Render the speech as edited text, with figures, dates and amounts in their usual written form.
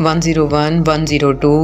101-102.